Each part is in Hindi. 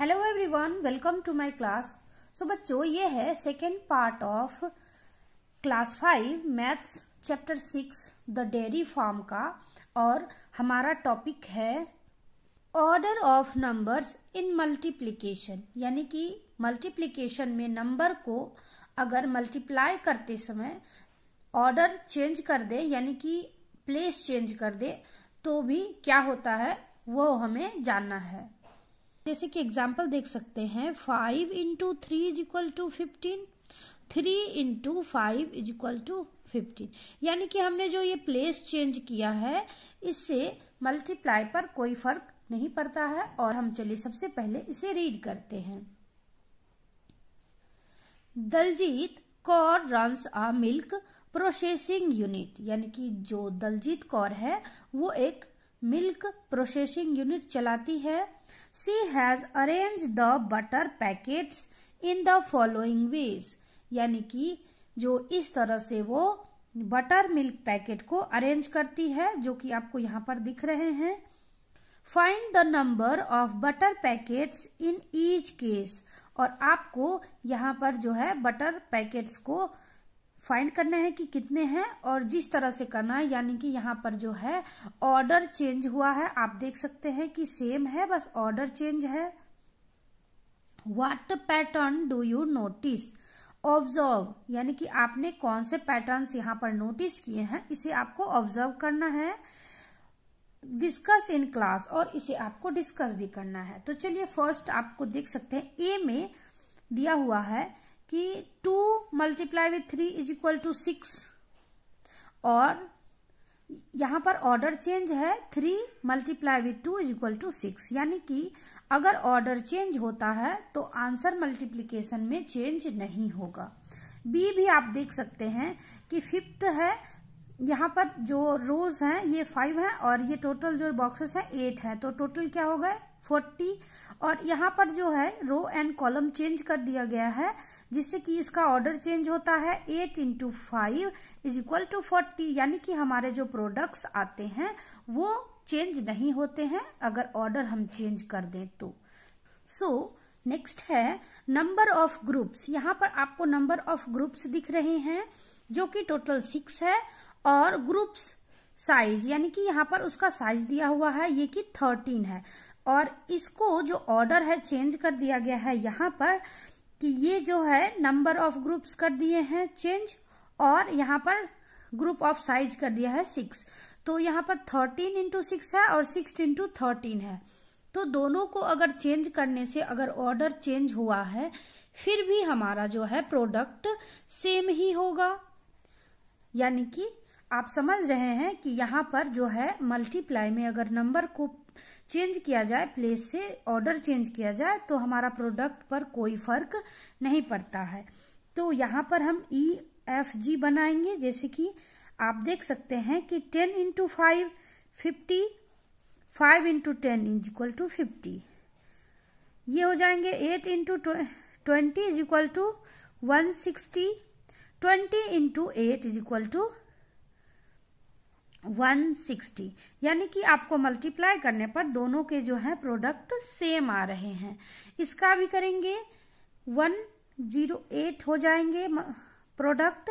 Hello everyone, welcome to my class. So बच्चों, ये है second part of class 5 maths chapter 6 the dairy farm का, और हमारा टॉपिक है order of numbers in multiplication. यानी कि मल्टीप्लिकेशन में नंबर को अगर मल्टीप्लाई करते समय ऑर्डर चेंज कर दे, यानी कि प्लेस चेंज कर दे, तो भी क्या होता है वो हमें जानना है। जैसे कि एग्जाम्पल देख सकते हैं, 5 into 3 is equal to 15, 3 into 5 is equal to 15। यानी कि हमने जो ये प्लेस चेंज किया है, इससे मल्टीप्लाई पर कोई फर्क नहीं पड़ता है। और हम चलिए सबसे पहले इसे रीड करते हैं। Daljit Kaur runs a milk processing unit. यानी कि जो दलजीत कौर है वो एक मिल्क प्रोसेसिंग यूनिट चलाती है। She has arranged the butter packets in the following ways। यानी कि जो इस तरह से वो बटर मिल्क पैकेट को अरेंज करती है, जो कि आपको यहाँ पर दिख रहे हैं। Find the number of butter packets in each case. और आपको यहाँ पर जो है बटर पैकेट्स को फाइंड करना है कि कितने हैं, और जिस तरह से करना है, यानी कि यहाँ पर जो है ऑर्डर चेंज हुआ है। आप देख सकते हैं कि सेम है, बस ऑर्डर चेंज है। What pattern do you notice? Observe, यानी कि आपने कौन से पैटर्न्स यहाँ पर नोटिस किए हैं, इसे आपको ऑब्जर्व करना है। डिस्कस इन क्लास, और इसे आपको डिस्कस भी करना है। तो चलिए फर्स्ट आपको देख सकते हैं, ए में दिया हुआ है कि 2 multiply with 3 is equal to 6, और यहां पर ऑर्डर चेंज है, 3 multiply with 2 is equal to 6। यानी कि अगर ऑर्डर चेंज होता है तो आंसर मल्टीप्लिकेशन में चेंज नहीं होगा। बी भी आप देख सकते हैं कि 5th है, यहाँ पर जो रोज हैं ये 5 हैं, और ये टोटल जो बॉक्सेस है 8 है, तो टोटल क्या हो गए 40। और यहाँ पर जो है रो एंड कॉलम चेंज कर दिया गया है, जिससे कि इसका ऑर्डर चेंज होता है। 8 इंटू 5 इज इक्वल टू 40। यानी कि हमारे जो प्रोडक्ट्स आते हैं वो चेंज नहीं होते हैं अगर ऑर्डर हम चेंज कर दें तो। सो नेक्स्ट है नंबर ऑफ ग्रुप्स। यहाँ पर आपको नंबर ऑफ ग्रुप्स दिख रहे हैं, जो कि टोटल 6 है। और ग्रुप्स साइज, यानी कि यहाँ पर उसका साइज दिया हुआ है, ये कि 13 है। और इसको जो ऑर्डर है चेंज कर दिया गया है यहाँ पर, कि ये जो है नंबर ऑफ ग्रुप्स कर दिए हैं चेंज, और यहाँ पर ग्रुप ऑफ साइज कर दिया है 6। तो यहाँ पर 13 इंटू 6 है और 6 इंटू 13 है। तो दोनों को अगर चेंज करने से अगर ऑर्डर चेंज हुआ है, फिर भी हमारा जो है प्रोडक्ट सेम ही होगा। यानी कि आप समझ रहे हैं कि यहाँ पर जो है मल्टीप्लाई में अगर नंबर को चेंज किया जाए, प्लेस से ऑर्डर चेंज किया जाए, तो हमारा प्रोडक्ट पर कोई फर्क नहीं पड़ता है। तो यहाँ पर हम EFG बनाएंगे। जैसे कि आप देख सकते हैं कि 10 into 5 50, 5 into 10 is equal to 50। ये हो जाएंगे 8 into 20 is equal to 160, 20 into 8 is equal to 160। यानी कि आपको मल्टीप्लाई करने पर दोनों के जो है प्रोडक्ट सेम आ रहे हैं। इसका भी करेंगे, 108 हो जाएंगे प्रोडक्ट,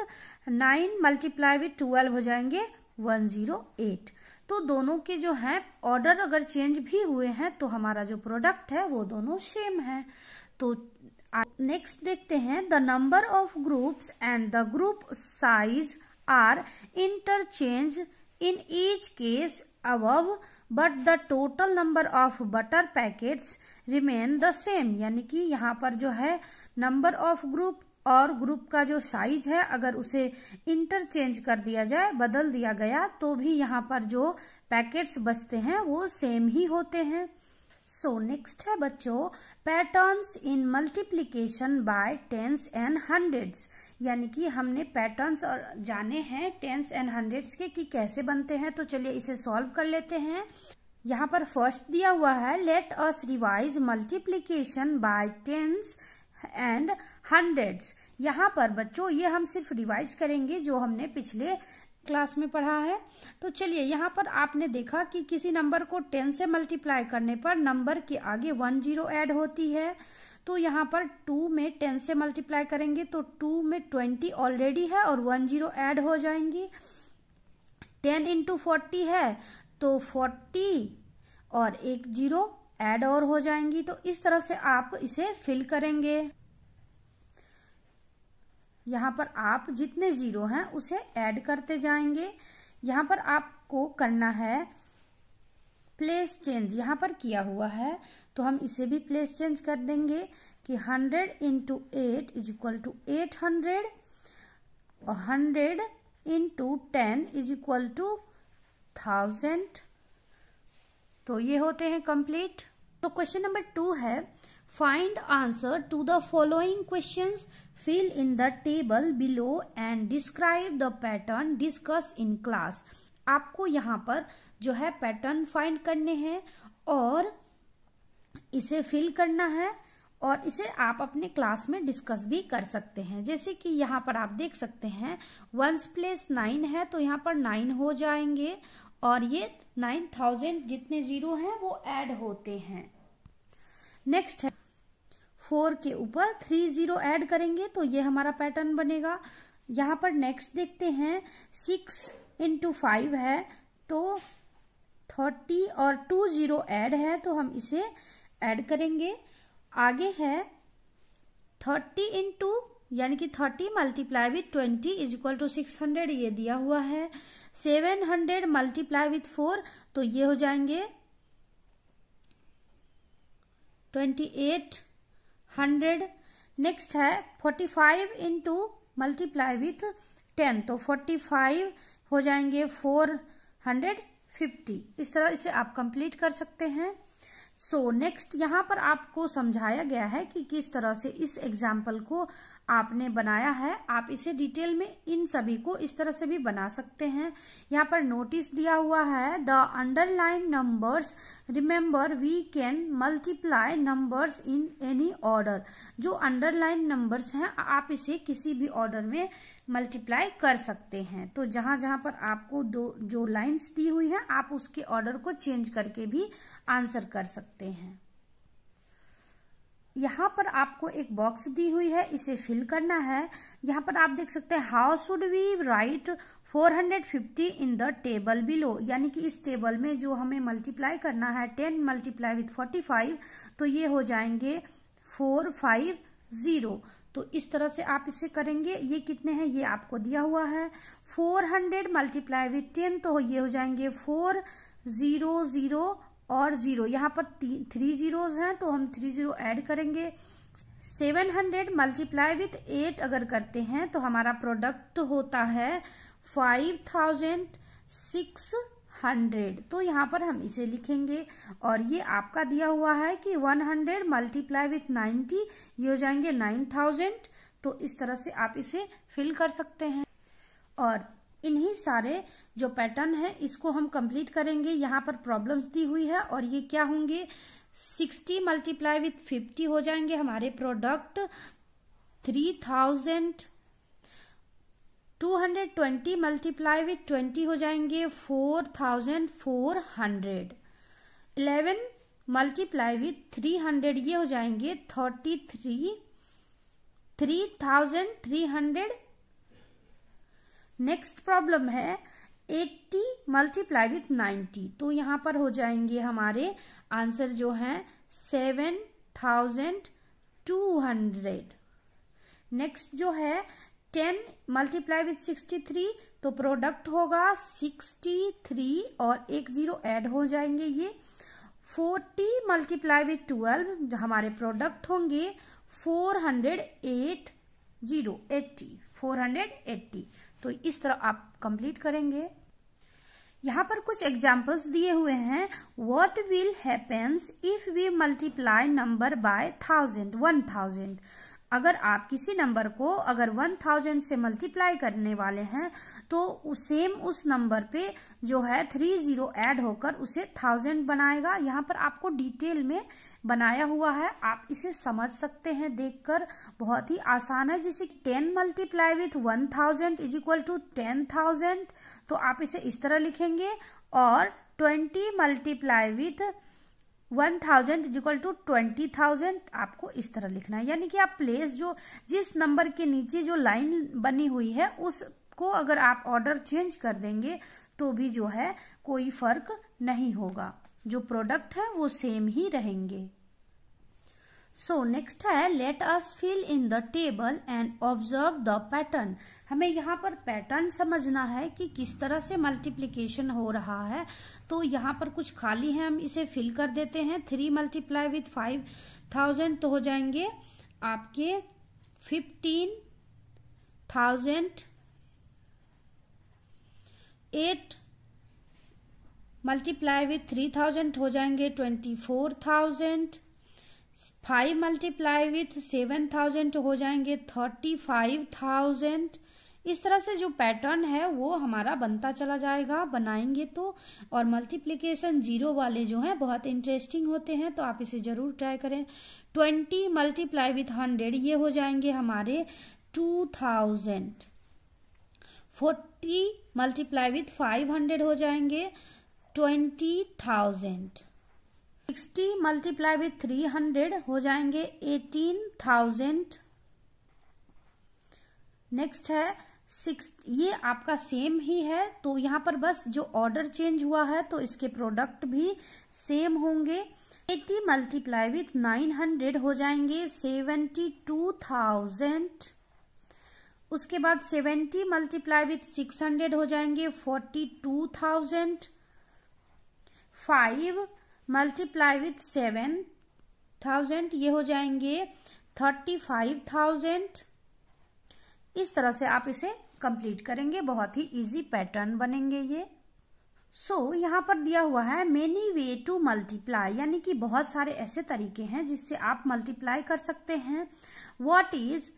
9 मल्टीप्लाई विथ 12 हो जाएंगे 108। तो दोनों के जो है ऑर्डर अगर चेंज भी हुए हैं तो हमारा जो प्रोडक्ट है वो दोनों सेम है। तो नेक्स्ट देखते हैं, the number of groups and the group size are interchange in each case above, but the total number of butter packets remain the same। यानी कि यहाँ पर जो है नंबर ऑफ ग्रुप और ग्रुप का जो साइज है, अगर उसे इंटरचेंज कर दिया जाए, बदल दिया गया, तो भी यहाँ पर जो पैकेट्स बचते हैं वो सेम ही होते हैं। सो नेक्स्ट है बच्चों, patterns in multiplication by tens and hundreds. यानी कि हमने पैटर्न्स और जाने हैं टेंस एंड हंड्रेड्स के कि कैसे बनते हैं। तो चलिए इसे सॉल्व कर लेते हैं। यहाँ पर फर्स्ट दिया हुआ है, let us revise multiplication by tens and hundreds. यहाँ पर बच्चों ये हम सिर्फ रिवाइज करेंगे जो हमने पिछले क्लास में पढ़ा है। तो चलिए यहाँ पर आपने देखा कि किसी नंबर को 10 से मल्टीप्लाई करने पर नंबर के आगे 1 0 ऐड होती है। तो यहाँ पर 2 में 10 से मल्टीप्लाई करेंगे तो 2 में 20 ऑलरेडी है और 1 0 ऐड हो जाएंगी। 10 इंटू 40 है तो 40 और 1 0 ऐड और हो जाएंगी। तो इस तरह से आप इसे फिल करेंगे। यहाँ पर आप जितने जीरो हैं उसे ऐड करते जाएंगे। यहाँ पर आपको करना है प्लेस चेंज, यहाँ पर किया हुआ है तो हम इसे भी प्लेस चेंज कर देंगे कि 100 इंटू 8 इज इक्वल टू 800 और 100 इंटू 10 इज इक्वल टू 1000। तो ये होते हैं कंप्लीट। तो क्वेश्चन नंबर 2 है, find answer to the following questions, fill in the table below and describe the pattern discussed in class। आपको यहाँ पर जो है पैटर्न फाइंड करने हैं और इसे फिल करना है और इसे आप अपने क्लास में डिस्कस भी कर सकते हैं। जैसे कि यहाँ पर आप देख सकते हैं 1 प्लेस 9 है तो यहाँ पर 9 हो जाएंगे और ये 9000 जितने जीरो हैं वो ऐड होते हैं। नेक्स्ट है 4 के ऊपर 3 0 ऐड करेंगे तो ये हमारा पैटर्न बनेगा। यहाँ पर नेक्स्ट देखते हैं 6 इंटू 5 है तो 30 और 2 0 ऐड है तो हम इसे ऐड करेंगे। आगे है 30 इंटू यानी कि 30 multiply with 20 is equal to 600, ये दिया हुआ है। 700 मल्टीप्लाई विथ 4 तो ये हो जाएंगे 2800। नेक्स्ट है 45 इंटू मल्टीप्लाई विथ 10 तो 45 हो जाएंगे 450। इस तरह इसे आप कंप्लीट कर सकते हैं। सो नेक्स्ट यहाँ पर आपको समझाया गया है कि किस तरह से इस एग्जाम्पल को आपने बनाया है। आप इसे डिटेल में इन सभी को इस तरह से भी बना सकते हैं। यहाँ पर नोटिस दिया हुआ है, the underline numbers remember we can multiply numbers in any order. जो अंडरलाइन नंबर्स हैं आप इसे किसी भी ऑर्डर में मल्टीप्लाई कर सकते हैं। तो जहां जहां पर आपको जो लाइंस दी हुई हैं आप उसके ऑर्डर को चेंज करके भी आंसर कर सकते हैं। यहाँ पर आपको एक बॉक्स दी हुई है, इसे फिल करना है। यहाँ पर आप देख सकते हैं how should we write 450 in the table below, यानी कि इस टेबल में जो हमें मल्टीप्लाई करना है 10 मल्टीप्लाई विथ 45 तो ये हो जाएंगे 450। तो इस तरह से आप इसे करेंगे। ये कितने हैं ये आपको दिया हुआ है। 400 मल्टीप्लाई विथ 10 तो ये हो जाएंगे 400 और 0, यहाँ पर 3 जीरोस हैं तो हम 3 0 ऐड करेंगे। 700 मल्टीप्लाई विथ 8 अगर करते हैं तो हमारा प्रोडक्ट होता है 5600। तो यहाँ पर हम इसे लिखेंगे और ये आपका दिया हुआ है कि 100 मल्टीप्लाई विथ 90 ये हो जाएंगे 9000। तो इस तरह से आप इसे फिल कर सकते हैं और इन्हीं सारे जो पैटर्न है इसको हम कंप्लीट करेंगे। यहाँ पर प्रॉब्लम्स दी हुई है और ये क्या होंगे 60 मल्टीप्लाई विथ 50 हो जाएंगे हमारे प्रोडक्ट 3000। 220 मल्टीप्लाई विथ 20 हो जाएंगे 4400। 11 मल्टीप्लाई विथ 300 ये हो जाएंगे 3300। नेक्स्ट प्रॉब्लम है 80 मल्टीप्लाई विथ 90 तो यहाँ पर हो जाएंगे हमारे आंसर जो हैं 7200। नेक्स्ट जो है 10 मल्टीप्लाई विथ 63 तो प्रोडक्ट होगा 63 और 1 0 ऐड हो जाएंगे ये। 40 मल्टीप्लाई विथ 12 हमारे प्रोडक्ट होंगे 480। तो इस तरह आप कंप्लीट करेंगे। यहाँ पर कुछ एग्जाम्पल्स दिए हुए हैं। What will happens if we multiply number by 1000। अगर आप किसी नंबर को अगर 1000 से मल्टीप्लाई करने वाले हैं तो सेम उस नंबर पे जो है 30 ऐड होकर उसे 1000 बनाएगा। यहाँ पर आपको डिटेल में बनाया हुआ है, आप इसे समझ सकते हैं देखकर, बहुत ही आसान है। जैसे 10 multiply with 1000 is equal to 10,000, तो आप इसे इस तरह लिखेंगे। और 20 multiply with 1000 is equal to 20,000 आपको इस तरह लिखना है। यानी कि आप प्लेस जो जिस नंबर के नीचे जो लाइन बनी हुई है उसको अगर आप ऑर्डर चेंज कर देंगे तो भी जो है कोई फर्क नहीं होगा, जो प्रोडक्ट है वो सेम ही रहेंगे। सो नेक्स्ट है let us fill in the table and observe the pattern. हमें यहाँ पर पैटर्न समझना है कि किस तरह से मल्टीप्लिकेशन हो रहा है। तो यहाँ पर कुछ खाली है, हम इसे फिल कर देते हैं। 3 मल्टीप्लाई विथ 5,000 तो हो जाएंगे आपके 15,000। 8 मल्टीप्लाई विथ 3,000 हो जाएंगे 24,000। 5 मल्टीप्लाई विथ 7,000 हो जाएंगे 35,000। इस तरह से जो पैटर्न है वो हमारा बनता चला जाएगा बनाएंगे तो। और मल्टीप्लिकेशन जीरो वाले जो हैं बहुत इंटरेस्टिंग होते हैं, तो आप इसे जरूर ट्राई करें। 20 मल्टीप्लाई विथ 100 ये हो जाएंगे हमारे 2000। 40 मल्टीप्लाई विथ 500 हो जाएंगे 20,000। 60 मल्टीप्लाई विथ 300 हो जाएंगे 18,000। नेक्स्ट है 6, ये आपका सेम ही है, तो यहाँ पर बस जो ऑर्डर चेंज हुआ है तो इसके प्रोडक्ट भी सेम होंगे। 80 मल्टीप्लाई विथ 900 हो जाएंगे 72,000। उसके बाद 70 मल्टीप्लाई विथ 600 हो जाएंगे 42,000। 5 मल्टीप्लाई विथ 7,000 ये हो जाएंगे 35,000। इस तरह से आप इसे कंप्लीट करेंगे, बहुत ही इजी पैटर्न बनेंगे ये। सो यहाँ पर दिया हुआ है मेनी वे टू मल्टीप्लाई, यानी कि बहुत सारे ऐसे तरीके हैं जिससे आप मल्टीप्लाई कर सकते हैं। What is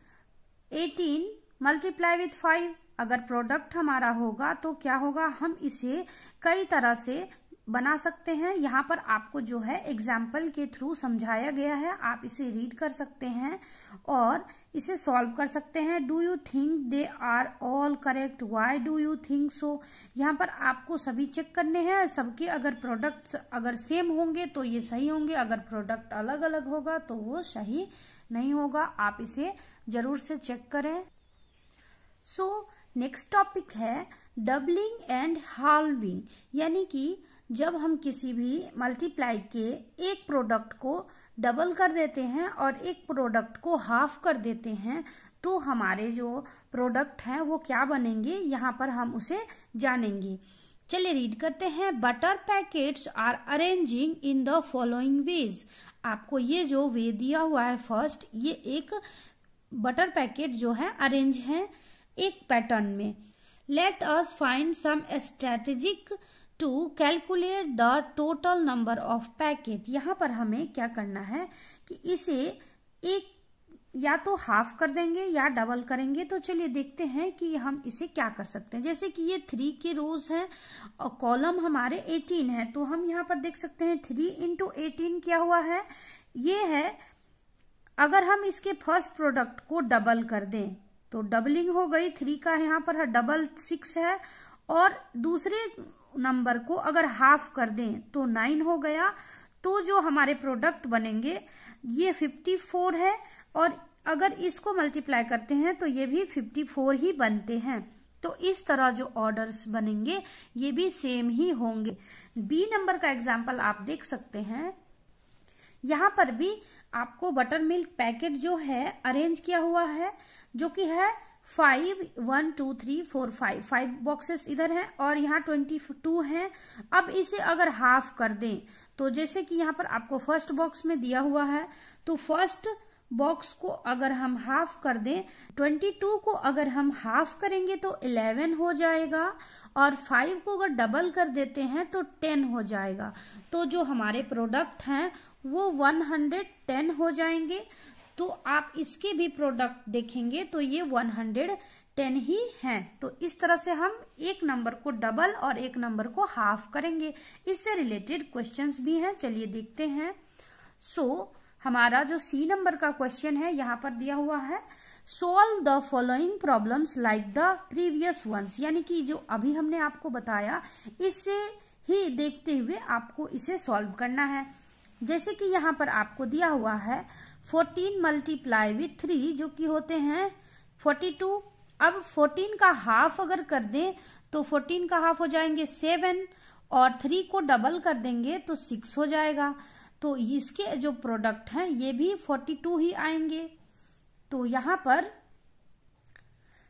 18 multiply with 5? अगर प्रोडक्ट हमारा होगा तो क्या होगा, हम इसे कई तरह से बना सकते हैं। यहाँ पर आपको जो है एग्जाम्पल के थ्रू समझाया गया है, आप इसे रीड कर सकते हैं और इसे सॉल्व कर सकते हैं। Do you think they are all correct? Why do you think so? यहाँ पर आपको सभी चेक करने हैं, सबके अगर प्रोडक्ट्स अगर सेम होंगे तो ये सही होंगे, अगर प्रोडक्ट अलग अलग होगा तो वो सही नहीं होगा। आप इसे जरूर से चेक करें। सो नेक्स्ट टॉपिक है डबलिंग एंड हाल्विंग, यानी कि जब हम किसी भी मल्टीप्लाई के एक प्रोडक्ट को डबल कर देते हैं और एक प्रोडक्ट को हाफ कर देते हैं तो हमारे जो प्रोडक्ट हैं वो क्या बनेंगे, यहाँ पर हम उसे जानेंगे। चलिए रीड करते हैं। Butter packets are arranging in the following ways. आपको ये जो वे दिया हुआ है फर्स्ट, ये एक बटर पैकेट जो है अरेंज है एक पैटर्न में। Let us find some strategic to calculate the total number of packet. यहाँ पर हमें क्या करना है कि इसे एक या तो हाफ कर देंगे या डबल करेंगे। तो चलिए देखते हैं कि हम इसे क्या कर सकते हैं। जैसे कि ये 3 के रोज हैं और कॉलम हमारे 18 है, तो हम यहाँ पर देख सकते हैं 3 इंटू 18 क्या हुआ है, ये है। अगर हम इसके फर्स्ट प्रोडक्ट को डबल कर दें तो डबलिंग हो गई, 3 का यहाँ पर है डबल 6 है, और दूसरे नंबर को अगर हाफ कर दें तो 9 हो गया। तो जो हमारे प्रोडक्ट बनेंगे ये 54 है, और अगर इसको मल्टीप्लाई करते हैं तो ये भी 54 ही बनते हैं। तो इस तरह जो ऑर्डर्स बनेंगे ये भी सेम ही होंगे। बी नंबर का एग्जाम्पल आप देख सकते हैं। यहाँ पर भी आपको बटर मिल्क पैकेट जो है अरेंज किया हुआ है, जो कि है 5 1 2 3 4 5 बॉक्सेस इधर हैं और यहाँ 22 हैं। अब इसे अगर हाफ कर दें तो जैसे कि यहाँ पर आपको फर्स्ट बॉक्स में दिया हुआ है, तो फर्स्ट बॉक्स को अगर हम हाफ कर दें, 22 को अगर हम हाफ करेंगे तो 11 हो जाएगा, और 5 को अगर डबल कर देते हैं तो 10 हो जाएगा। तो जो हमारे प्रोडक्ट हैं वो 110 हो जाएंगे। तो आप इसके भी प्रोडक्ट देखेंगे तो ये 110 ही हैं। तो इस तरह से हम एक नंबर को डबल और एक नंबर को हाफ करेंगे। इससे रिलेटेड क्वेश्चंस भी हैं, चलिए देखते हैं। हमारा जो सी नंबर का क्वेश्चन है यहाँ पर दिया हुआ है, solve the following problems like the previous ones, यानी कि जो अभी हमने आपको बताया इससे ही देखते हुए आपको इसे सॉल्व करना है। जैसे कि यहाँ पर आपको दिया हुआ है 14 मल्टीप्लाई विथ 3 जो कि होते हैं 42। अब 14 का हाफ अगर कर दें तो 14 का हाफ हो जाएंगे 7 और 3 को डबल कर देंगे तो 6 हो जाएगा। तो इसके जो प्रोडक्ट हैं ये भी 42 ही आएंगे। तो यहाँ पर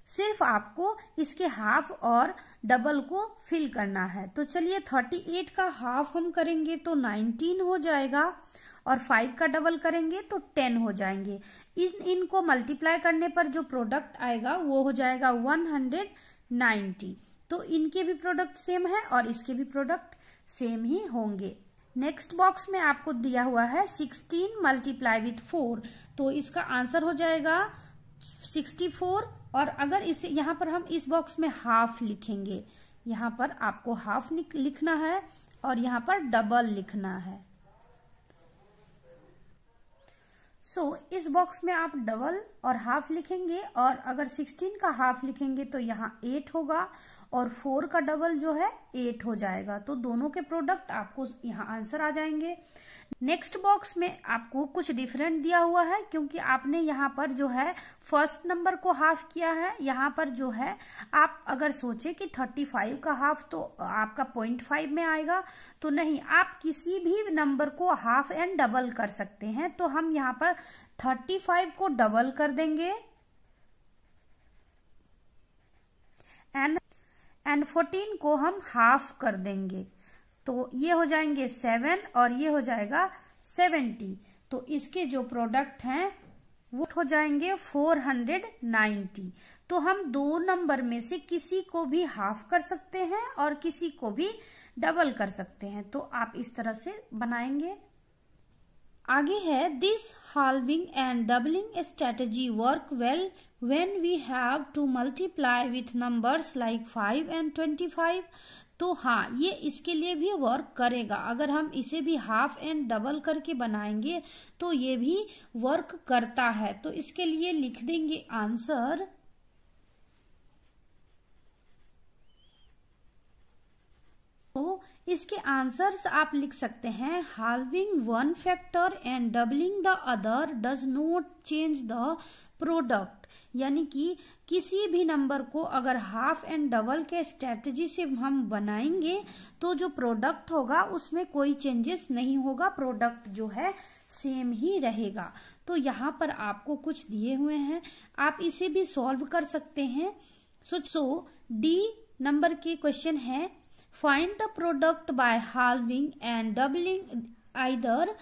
सिर्फ आपको इसके हाफ और डबल को फिल करना है। तो चलिए 38 का हाफ हम करेंगे तो 19 हो जाएगा और 5 का डबल करेंगे तो 10 हो जाएंगे। इनको मल्टीप्लाई करने पर जो प्रोडक्ट आएगा वो हो जाएगा 190। तो इनके भी प्रोडक्ट सेम है और इसके भी प्रोडक्ट सेम ही होंगे। नेक्स्ट बॉक्स में आपको दिया हुआ है 16 मल्टीप्लाई विथ 4, तो इसका आंसर हो जाएगा 64। और अगर इसे यहाँ पर हम इस बॉक्स में हाफ लिखेंगे, यहाँ पर आपको हाफ लिखना है और यहाँ पर डबल लिखना है। इस बॉक्स में आप डबल और हाफ लिखेंगे और अगर 16 का हाफ लिखेंगे तो यहाँ 8 होगा और 4 का डबल जो है 8 हो जाएगा। तो दोनों के प्रोडक्ट आपको यहाँ आंसर आ जाएंगे। नेक्स्ट बॉक्स में आपको कुछ डिफरेंट दिया हुआ है क्योंकि आपने यहाँ पर जो है फर्स्ट नंबर को हाफ किया है। यहाँ पर जो है आप अगर सोचे कि 35 का हाफ तो आपका 0.5 में आएगा, तो नहीं, आप किसी भी नंबर को हाफ एंड डबल कर सकते हैं। तो हम यहाँ पर 35 को डबल कर देंगे एंड 14 को हम हाफ कर देंगे, तो ये हो जाएंगे 7 और ये हो जाएगा 70। तो इसके जो प्रोडक्ट हैं वो हो जाएंगे 490। तो हम दो नंबर में से किसी को भी हाफ कर सकते हैं और किसी को भी डबल कर सकते हैं। तो आप इस तरह से बनाएंगे। आगे है this halving and doubling strategy work well when we have to multiply with numbers like 5 and 25। तो हाँ, ये इसके लिए भी वर्क करेगा। अगर हम इसे भी हाफ एंड डबल करके बनाएंगे तो ये भी वर्क करता है। तो इसके लिए लिख देंगे आंसर तो इसके आंसर्स आप लिख सकते हैं, halving one factor and doubling the other does not change the product, यानी कि किसी भी नंबर को अगर हाफ एंड डबल के स्ट्रेटजी से हम बनाएंगे तो जो प्रोडक्ट होगा उसमें कोई चेंजेस नहीं होगा, प्रोडक्ट जो है सेम ही रहेगा। तो यहाँ पर आपको कुछ दिए हुए हैं, आप इसे भी सॉल्व कर सकते हैं। सो डी नंबर के क्वेश्चन है, find the product by halving and doubling either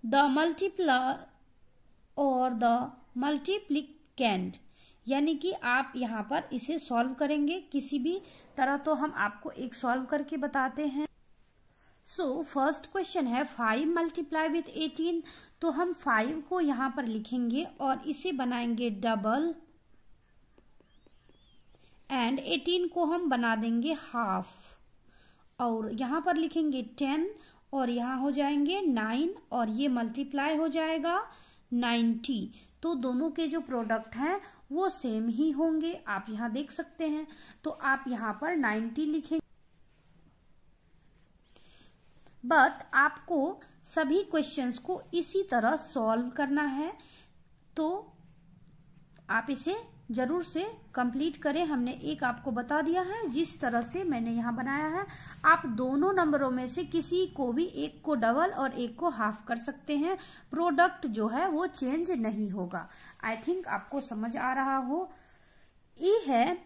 the multiplier or the multiplicand, यानी कि आप यहाँ पर इसे सॉल्व करेंगे किसी भी तरह। तो हम आपको एक सॉल्व करके बताते हैं। फर्स्ट क्वेश्चन है 5 मल्टीप्लाई विथ 18। तो हम 5 को यहाँ पर लिखेंगे और इसे बनाएंगे डबल एंड 18 को हम बना देंगे हाफ और यहाँ पर लिखेंगे 10 और यहाँ हो जाएंगे 9 और ये मल्टीप्लाई हो जाएगा 90। तो दोनों के जो प्रोडक्ट हैं वो सेम ही होंगे, आप यहाँ देख सकते हैं। तो आप यहाँ पर 90 लिखेंगे, बट आपको सभी क्वेश्चंस को इसी तरह सॉल्व करना है। तो आप इसे जरूर से कंप्लीट करें। हमने एक आपको बता दिया है जिस तरह से मैंने यहाँ बनाया है। आप दोनों नंबरों में से किसी को भी एक को डबल और एक को हाफ कर सकते हैं, प्रोडक्ट जो है वो चेंज नहीं होगा। आई थिंक आपको समझ आ रहा हो। ई है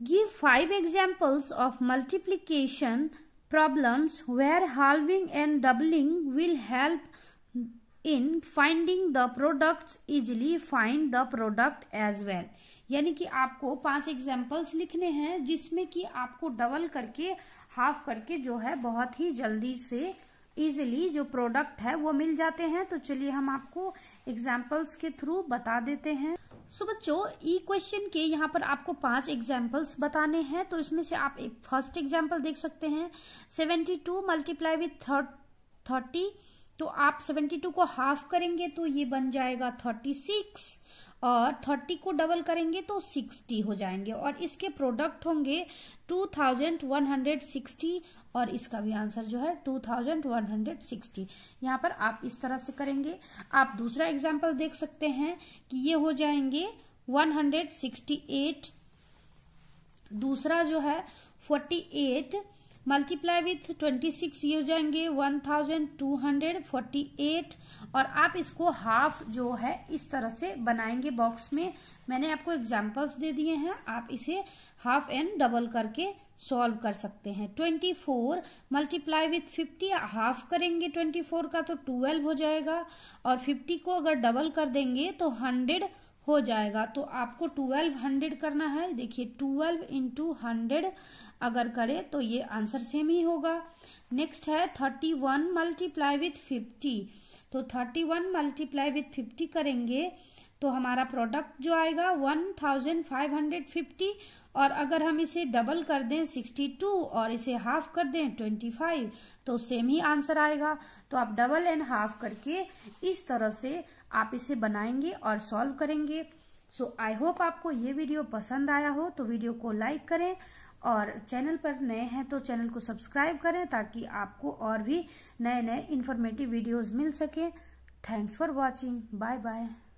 give 5 examples of multiplication problems where halving and doubling will help in finding the products easily find the product as well, यानी कि आपको 5 एग्जाम्पल्स लिखने हैं जिसमें कि आपको डबल करके हाफ करके जो है बहुत ही जल्दी से इजीली जो प्रोडक्ट है वो मिल जाते हैं। तो चलिए हम आपको एग्जाम्पल्स के थ्रू बता देते हैं। सो बच्चों, ई क्वेश्चन के यहाँ पर आपको 5 एग्जाम्पल्स बताने हैं। तो इसमें से आप एक फर्स्ट एग्जाम्पल देख सकते हैं, 72 मल्टीप्लाई विथ 30। तो आप 72 को हाफ करेंगे तो ये बन जाएगा 36, और 30 को डबल करेंगे तो 60 हो जाएंगे, और इसके प्रोडक्ट होंगे 2160, और इसका भी आंसर जो है 2160। यहाँ पर आप इस तरह से करेंगे। आप दूसरा एग्जाम्पल देख सकते हैं कि ये हो जाएंगे 168, दूसरा जो है 48 मल्टीप्लाई विथ 26, ये हो जाएंगे 1248, और आप इसको हाफ जो है इस तरह से बनाएंगे। बॉक्स में मैंने आपको एग्जाम्पल्स दे दिए हैं, आप इसे हाफ एंड डबल करके सॉल्व कर सकते हैं। 24 मल्टीप्लाई विथ 50, हाफ करेंगे 24 का तो 12 हो जाएगा, और 50 को अगर डबल कर देंगे तो 100 हो जाएगा। तो आपको 12 100 करना है। देखिए 12 इंटू 100 अगर करे तो ये आंसर सेम ही होगा। नेक्स्ट है 31 मल्टीप्लाई विथ 50। तो 31 मल्टीप्लाई विथ 50 करेंगे तो हमारा प्रोडक्ट जो आएगा 1550, और अगर हम इसे डबल कर दें 62 और इसे हाफ कर दें 25 तो सेम ही आंसर आएगा। तो आप डबल एंड हाफ करके इस तरह से आप इसे बनाएंगे और सॉल्व करेंगे। सो आई होप आपको ये वीडियो पसंद आया हो, तो वीडियो को लाइक करें, और चैनल पर नए हैं तो चैनल को सब्सक्राइब करें ताकि आपको और भी नए नए इन्फॉर्मेटिव वीडियोस मिल सके। Thanks for watching, bye bye.